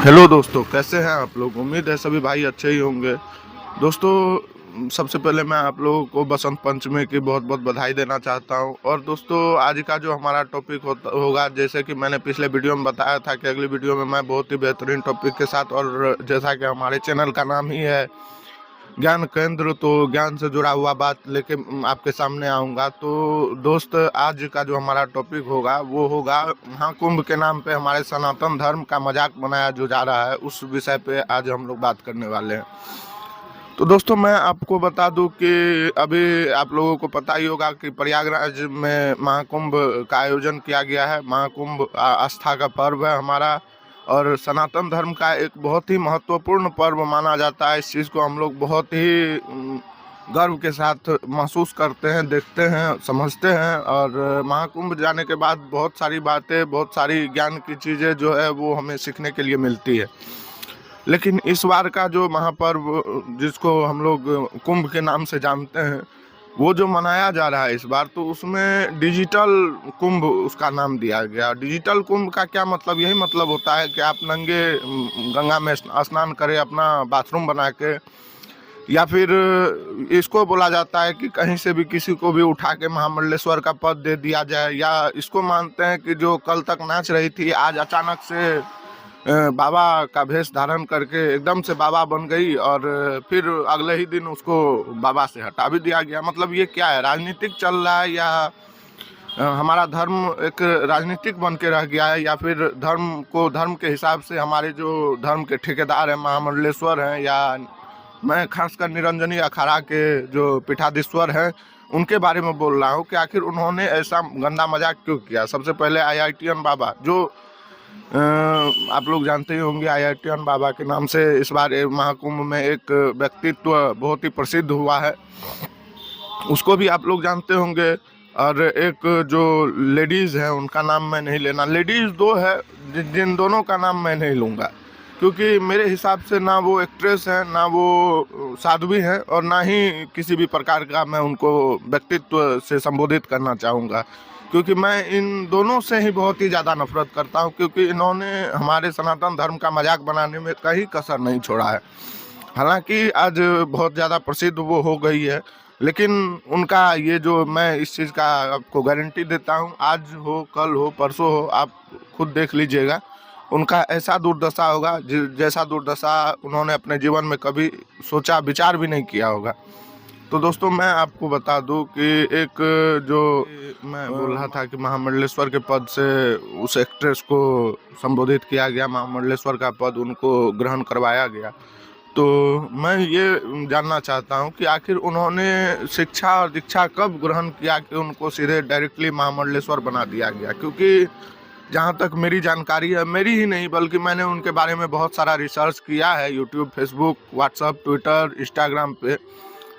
Hello दोस्तों, कैसे हैं आप लोग? उम्मीद है सभी भाई अच्छे ही होंगे। दोस्तों, सबसे पहले मैं आप लोगों को बसंत पंचमी की बहुत-बहुत बधाई देना चाहता हूँ। और दोस्तों, आज का जो हमारा टॉपिक होगा, जैसे कि मैंने पिछले वीडियो में बताया था कि अगली वीडियो में मैं बहुत ही बेहतरीन टॉपिक के साथ, और जैसा कि हमारे चैनल का नाम ही है ज्ञान केंद्र, तो ज्ञान से जुड़ा हुआ बात लेके आपके सामने आऊँगा। तो दोस्त, आज का जो हमारा टॉपिक होगा वो होगा महाकुंभ के नाम पे हमारे सनातन धर्म का मजाक बनाया जो जा रहा है, उस विषय पे आज हम लोग बात करने वाले हैं। तो दोस्तों, मैं आपको बता दूं कि अभी आप लोगों को पता ही होगा कि प्रयागराज में महाकुंभ का आयोजन किया गया है। महाकुंभ आस्था का पर्व है हमारा, और सनातन धर्म का एक बहुत ही महत्वपूर्ण पर्व माना जाता है। इस चीज़ को हम लोग बहुत ही गर्व के साथ महसूस करते हैं, देखते हैं, समझते हैं। और महाकुंभ जाने के बाद बहुत सारी बातें, बहुत सारी ज्ञान की चीज़ें जो है वो हमें सीखने के लिए मिलती है। लेकिन इस बार का जो महापर्व, जिसको हम लोग कुंभ के नाम से जानते हैं, वो जो मनाया जा रहा है इस बार, तो उसमें डिजिटल कुंभ उसका नाम दिया गया। डिजिटल कुंभ का क्या मतलब? यही मतलब होता है कि आप नंगे गंगा में स्नान करें अपना बाथरूम बना के, या फिर इसको बोला जाता है कि कहीं से भी किसी को भी उठा के महामंडलेश्वर का पद दे दिया जाए। या इसको मानते हैं कि जो कल तक नाच रही थी, आज अचानक से बाबा का भेष धारण करके एकदम से बाबा बन गई, और फिर अगले ही दिन उसको बाबा से हटा भी दिया गया। मतलब ये क्या है? राजनीतिक चल रहा है, या हमारा धर्म एक राजनीतिक बन के रह गया है, या फिर धर्म को धर्म के हिसाब से हमारे जो धर्म के ठेकेदार हैं, महामंडलेश्वर हैं, या मैं खासकर निरंजनी अखाड़ा के जो पीठाधीश्वर हैं, उनके बारे में बोल रहा हूँ कि आखिर उन्होंने ऐसा गंदा मजाक क्यों किया। सबसे पहले आईआईटीएन बाबा, जो आप लोग जानते ही होंगे, आईआईटीएन बाबा के नाम से इस बार महाकुंभ में एक व्यक्तित्व बहुत ही प्रसिद्ध हुआ है, उसको भी आप लोग जानते होंगे। और एक जो लेडीज़ है, उनका नाम मैं नहीं लेना, लेडीज़ दो है जिन दोनों का नाम मैं नहीं लूँगा, क्योंकि मेरे हिसाब से ना वो एक्ट्रेस हैं, ना वो साध्वी हैं, और ना ही किसी भी प्रकार का मैं उनको व्यक्तित्व से संबोधित करना चाहूँगा, क्योंकि मैं इन दोनों से ही बहुत ही ज़्यादा नफरत करता हूँ, क्योंकि इन्होंने हमारे सनातन धर्म का मजाक बनाने में कहीं कसर नहीं छोड़ा है। हालांकि आज बहुत ज़्यादा प्रसिद्ध वो हो गई है, लेकिन उनका ये जो, मैं इस चीज़ का आपको गारंटी देता हूँ, आज हो, कल हो, परसों हो, आप खुद देख लीजिएगा, उनका ऐसा दुर्दशा होगा जैसा दुर्दशा उन्होंने अपने जीवन में कभी सोचा विचार भी नहीं किया होगा। तो दोस्तों, मैं आपको बता दूं कि एक जो मैं बोल रहा था कि महामंडलेश्वर के पद से उस एक्ट्रेस को संबोधित किया गया, महामंडलेश्वर का पद उनको ग्रहण करवाया गया। तो मैं ये जानना चाहता हूँ कि आखिर उन्होंने शिक्षा और दीक्षा कब ग्रहण किया कि उनको सीधे डायरेक्टली महामंडलेश्वर बना दिया गया? क्योंकि जहाँ तक मेरी जानकारी है, मेरी ही नहीं बल्कि मैंने उनके बारे में बहुत सारा रिसर्च किया है, YouTube, Facebook, WhatsApp, Twitter, Instagram पे।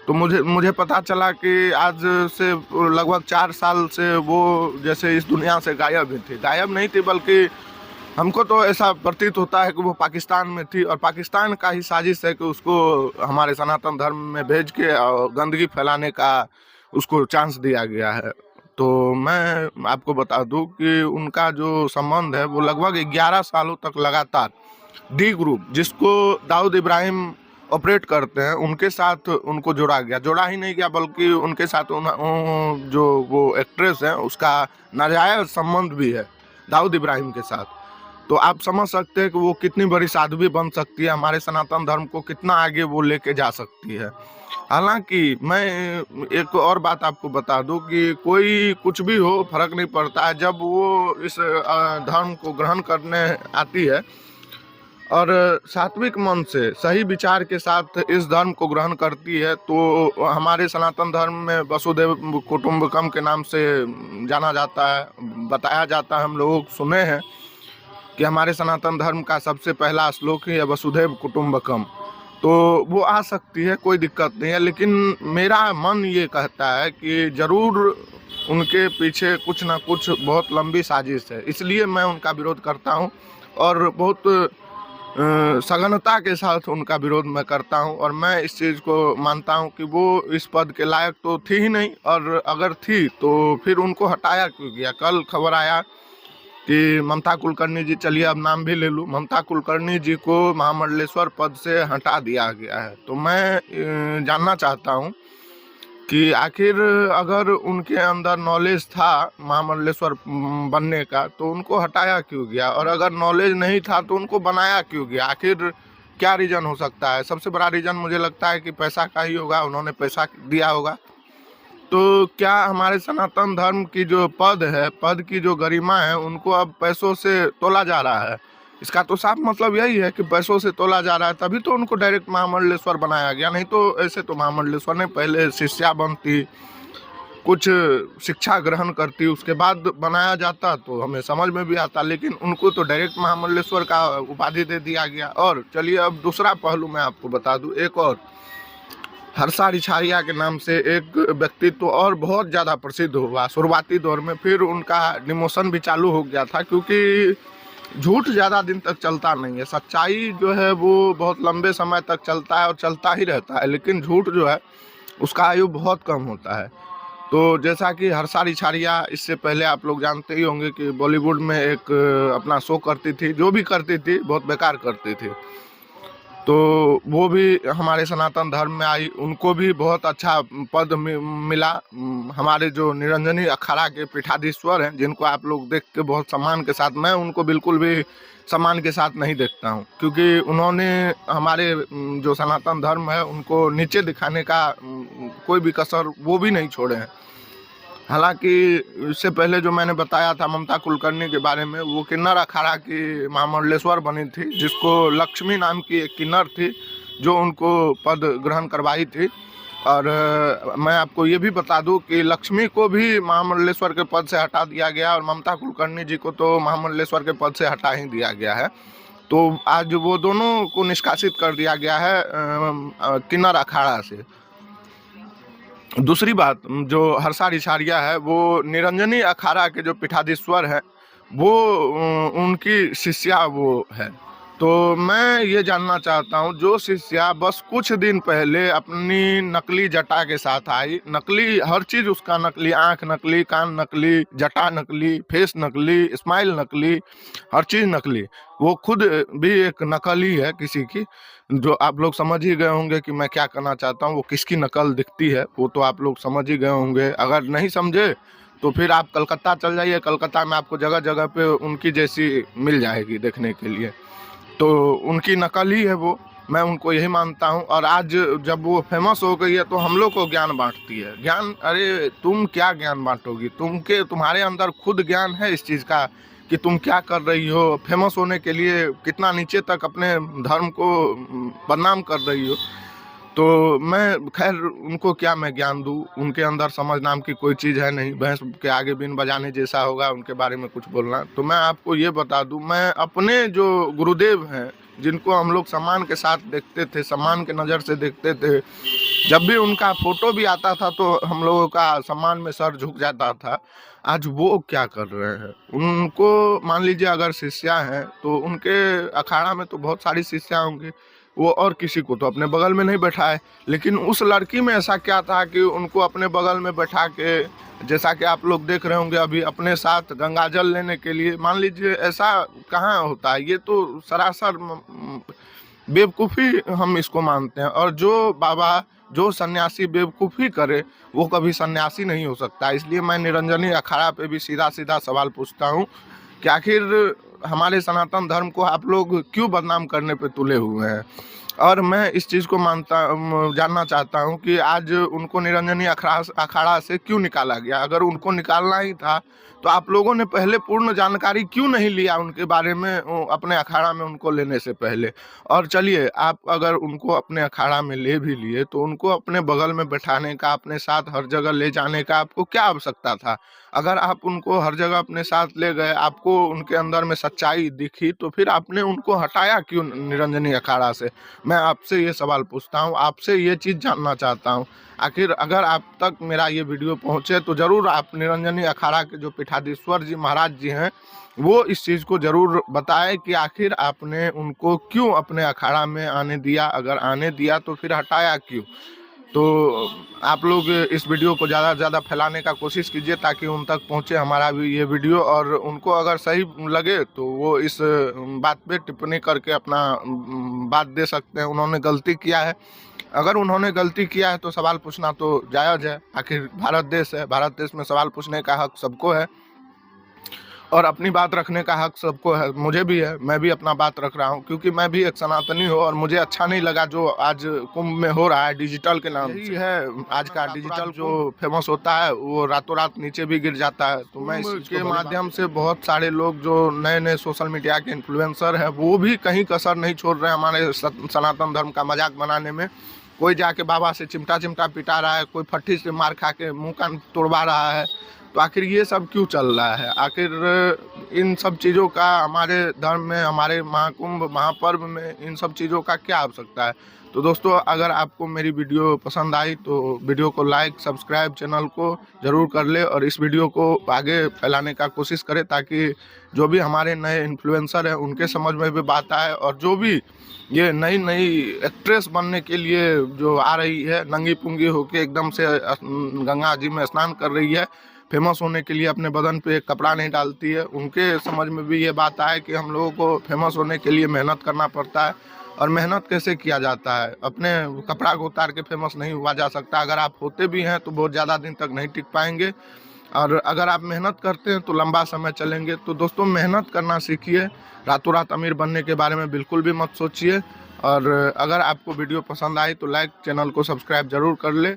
तो मुझे मुझे पता चला कि आज से लगभग 4 साल से वो जैसे इस दुनिया से गायब ही थी। गायब नहीं थी, बल्कि हमको तो ऐसा प्रतीत होता है कि वो पाकिस्तान में थी, और पाकिस्तान का ही साजिश है कि उसको हमारे सनातन धर्म में भेज के गंदगी फैलाने का उसको चांस दिया गया है। तो मैं आपको बता दूं कि उनका जो संबंध है वो लगभग 11 सालों तक लगातार डी ग्रुप, जिसको दाऊद इब्राहिम ऑपरेट करते हैं, उनके साथ उनको जोड़ा गया। जोड़ा ही नहीं गया, बल्कि उनके साथ जो वो एक्ट्रेस है उसका नाजायज संबंध भी है दाऊद इब्राहिम के साथ। तो आप समझ सकते हैं कि वो कितनी बड़ी साध्वी बन सकती है, हमारे सनातन धर्म को कितना आगे वो लेके जा सकती है। हालांकि मैं एक और बात आपको बता दूं कि कोई कुछ भी हो, फर्क नहीं पड़ता है, जब वो इस धर्म को ग्रहण करने आती है और सात्विक मन से सही विचार के साथ इस धर्म को ग्रहण करती है, तो हमारे सनातन धर्म में वसुदेव कुटुंबकम के नाम से जाना जाता है, बताया जाता है, हम लोग सुने हैं कि हमारे सनातन धर्म का सबसे पहला श्लोक ही है वसुधैव कुटुंबकम। तो वो आ सकती है, कोई दिक्कत नहीं है, लेकिन मेरा मन ये कहता है कि ज़रूर उनके पीछे कुछ ना कुछ बहुत लंबी साजिश है, इसलिए मैं उनका विरोध करता हूँ, और बहुत सघनता के साथ उनका विरोध मैं करता हूँ। और मैं इस चीज़ को मानता हूँ कि वो इस पद के लायक तो थी ही नहीं, और अगर थी तो फिर उनको हटाया क्यों गया? कल खबर आया कि ममता कुलकर्णी जी, चलिए अब नाम भी ले लूँ, ममता कुलकर्णी जी को महामंडलेश्वर पद से हटा दिया गया है। तो मैं जानना चाहता हूँ कि आखिर अगर उनके अंदर नॉलेज था महामंडलेश्वर बनने का, तो उनको हटाया क्यों गया? और अगर नॉलेज नहीं था तो उनको बनाया क्यों गया? आखिर क्या रीज़न हो सकता है? सबसे बड़ा रीज़न मुझे लगता है कि पैसा का ही होगा, उन्होंने पैसा दिया होगा। तो क्या हमारे सनातन धर्म की जो पद है, पद की जो गरिमा है, उनको अब पैसों से तोला जा रहा है? इसका तो साफ मतलब यही है कि पैसों से तोला जा रहा है, तभी तो उनको डायरेक्ट महामंडलेश्वर बनाया गया। नहीं तो ऐसे तो महामंडलेश्वर ने पहले शिष्या बनती, कुछ शिक्षा ग्रहण करती, उसके बाद बनाया जाता तो हमें समझ में भी आता, लेकिन उनको तो डायरेक्ट महामंडलेश्वर का उपाधि दे दिया गया। और चलिए अब दूसरा पहलू मैं आपको बता दूं, एक और हर्षा रिछारिया के नाम से एक व्यक्तित्व और बहुत ज़्यादा प्रसिद्ध हुआ शुरुआती दौर में। फिर उनका डिमोशन भी चालू हो गया था, क्योंकि झूठ ज़्यादा दिन तक चलता नहीं है। सच्चाई जो है वो बहुत लंबे समय तक चलता है और चलता ही रहता है, लेकिन झूठ जो है उसका आयु बहुत कम होता है। तो जैसा कि हर्षा रिछारिया, इससे पहले आप लोग जानते ही होंगे कि बॉलीवुड में एक अपना शो करती थी, जो भी करती थी बहुत बेकार करती थी। तो वो भी हमारे सनातन धर्म में आई, उनको भी बहुत अच्छा पद मिला। हमारे जो निरंजनी अखाड़ा के पीठाधीश्वर हैं, जिनको आप लोग देख के बहुत सम्मान के साथ, मैं उनको बिल्कुल भी सम्मान के साथ नहीं देखता हूं, क्योंकि उन्होंने हमारे जो सनातन धर्म है उनको नीचे दिखाने का कोई भी कसर वो भी नहीं छोड़े हैं। हालांकि इससे पहले जो मैंने बताया था ममता कुलकर्णी के बारे में, वो किन्नर अखाड़ा की महामंडलेश्वर बनी थी, जिसको लक्ष्मी नाम की एक किन्नर थी जो उनको पद ग्रहण करवाई थी। और मैं आपको ये भी बता दूं कि लक्ष्मी को भी महामंडलेश्वर के पद से हटा दिया गया, और ममता कुलकर्णी जी को तो महामंडलेश्वर के पद से हटा ही दिया गया है। तो आज वो दोनों को निष्कासित कर दिया गया है किन्नर अखाड़ा से। दूसरी बात, जो हर्षा रिछारिया है वो निरंजनी अखाड़ा के जो पीठाधीश्वर है, वो उनकी शिष्या वो है। तो मैं ये जानना चाहता हूँ, जो शिष्या बस कुछ दिन पहले अपनी नकली जटा के साथ आई, नकली हर चीज़ उसका नकली, आँख नकली, कान नकली, जटा नकली, फेस नकली, स्माइल नकली, हर चीज़ नकली, वो खुद भी एक नकल ही है किसी की। जो आप लोग समझ ही गए होंगे कि मैं क्या कहना चाहता हूँ, वो किसकी नकल दिखती है वो तो आप लोग समझ ही गए होंगे। अगर नहीं समझे तो फिर आप कलकत्ता चल जाइए, कलकत्ता में आपको जगह जगह पे उनकी जैसी मिल जाएगी देखने के लिए। तो उनकी नकल ही है वो, मैं उनको यही मानता हूँ। और आज जब वो फेमस हो गई है तो हम लोग को ज्ञान बांटती है। ज्ञान, अरे तुम क्या ज्ञान बांटोगी? तुम्हारे अंदर खुद ज्ञान है इस चीज़ का कि तुम क्या कर रही हो, फेमस होने के लिए कितना नीचे तक अपने धर्म को बदनाम कर रही हो। तो मैं खैर उनको क्या मैं ज्ञान दूँ, उनके अंदर समझ नाम की कोई चीज़ है नहीं। भैंस के आगे बीन बजाने जैसा होगा उनके बारे में कुछ बोलना। तो मैं आपको ये बता दूँ, मैं अपने जो गुरुदेव हैं, जिनको हम लोग सम्मान के साथ देखते थे, सम्मान के नज़र से देखते थे, जब भी उनका फोटो भी आता था तो हम लोगों का सम्मान में सर झुक जाता था। आज वो क्या कर रहे हैं? उनको मान लीजिए अगर शिष्या हैं तो उनके अखाड़ा में तो बहुत सारी शिष्या होंगी, वो और किसी को तो अपने बगल में नहीं बैठाए। लेकिन उस लड़की में ऐसा क्या था कि उनको अपने बगल में बैठा के, जैसा कि आप लोग देख रहे होंगे अभी, अपने साथ गंगा जल लेने के लिए, मान लीजिए ऐसा कहाँ होता है? ये तो सरासर बेवकूफ़ी हम इसको मानते हैं। और जो बाबा, जो सन्यासी बेवकूफ़ी करे वो कभी सन्यासी नहीं हो सकता। इसलिए मैं निरंजनी अखाड़ा पे भी सीधा सीधा सवाल पूछता हूँ कि आखिर हमारे सनातन धर्म को आप लोग क्यों बदनाम करने पे तुले हुए हैं? और मैं इस चीज़ को जानना चाहता हूँ कि आज उनको निरंजनी अखाड़ा से क्यों निकाला गया? अगर उनको निकालना ही था तो आप लोगों ने पहले पूर्ण जानकारी क्यों नहीं लिया उनके बारे में अपने अखाड़ा में उनको लेने से पहले? और चलिए, आप अगर उनको अपने अखाड़ा में ले भी लिए तो उनको अपने बगल में बैठाने का, अपने साथ हर जगह ले जाने का आपको क्या आवश्यकता था? अगर आप उनको हर जगह अपने साथ ले गए, आपको उनके अंदर में सच्चाई दिखी, तो फिर आपने उनको हटाया क्यों निरंजनी अखाड़ा से? मैं आपसे ये सवाल पूछता हूँ, आपसे ये चीज़ जानना चाहता हूँ। आखिर अगर आप तक मेरा ये वीडियो पहुँचे तो ज़रूर आप निरंजनी अखाड़ा के जो पीठाधीश्वर जी महाराज जी हैं, वो इस चीज़ को ज़रूर बताएं कि आखिर आपने उनको क्यों अपने अखाड़ा में आने दिया? अगर आने दिया तो फिर हटाया क्यों? तो आप लोग इस वीडियो को ज़्यादा से ज़्यादा फैलाने का कोशिश कीजिए ताकि उन तक पहुंचे हमारा भी ये वीडियो, और उनको अगर सही लगे तो वो इस बात पे टिप्पणी करके अपना बात दे सकते हैं। उन्होंने गलती किया है, अगर उन्होंने गलती किया है तो सवाल पूछना तो जायज़ है। आखिर भारत देश है, भारत देश में सवाल पूछने का हक सबको है और अपनी बात रखने का हक सबको है। मुझे भी है, मैं भी अपना बात रख रहा हूँ क्योंकि मैं भी एक सनातनी हूँ और मुझे अच्छा नहीं लगा जो आज कुंभ में हो रहा है डिजिटल के नाम से। है आज का डिजिटल जो फेमस होता है वो रातों रात नीचे भी गिर जाता है। तो मैं इसके माध्यम से बहुत सारे लोग जो नए नए सोशल मीडिया के इन्फ्लुएंसर हैं वो भी कहीं कसर नहीं छोड़ रहे हैं हमारे सनातन धर्म का मजाक बनाने में। कोई जाके बाबा से चिमटा चिमटा पिटा रहा है, कोई फट्टी से मार खा के मुँह कान तोड़वा रहा है। तो आखिर ये सब क्यों चल रहा है? आखिर इन सब चीज़ों का हमारे धर्म में, हमारे महाकुंभ महापर्व में इन सब चीज़ों का क्या आवश्यकता है? तो दोस्तों, अगर आपको मेरी वीडियो पसंद आई तो वीडियो को लाइक सब्सक्राइब चैनल को ज़रूर कर ले और इस वीडियो को आगे फैलाने का कोशिश करें ताकि जो भी हमारे नए इन्फ्लुएंसर हैं उनके समझ में भी बात आए, और जो भी ये नई नई एक्ट्रेस बनने के लिए जो आ रही है नंगी पुंगी होके एकदम से गंगा जी में स्नान कर रही है, फेमस होने के लिए अपने बदन पे कपड़ा नहीं डालती है, उनके समझ में भी ये बात आए कि हम लोगों को फेमस होने के लिए मेहनत करना पड़ता है। और मेहनत कैसे किया जाता है? अपने कपड़ा को उतार के फेमस नहीं हुआ जा सकता। अगर आप होते भी हैं तो बहुत ज़्यादा दिन तक नहीं टिक पाएंगे, और अगर आप मेहनत करते हैं तो लंबा समय चलेंगे। तो दोस्तों, मेहनत करना सीखिए, रातों रात अमीर बनने के बारे में बिल्कुल भी मत सोचिए। और अगर आपको वीडियो पसंद आई तो लाइक चैनल को सब्सक्राइब ज़रूर कर ले।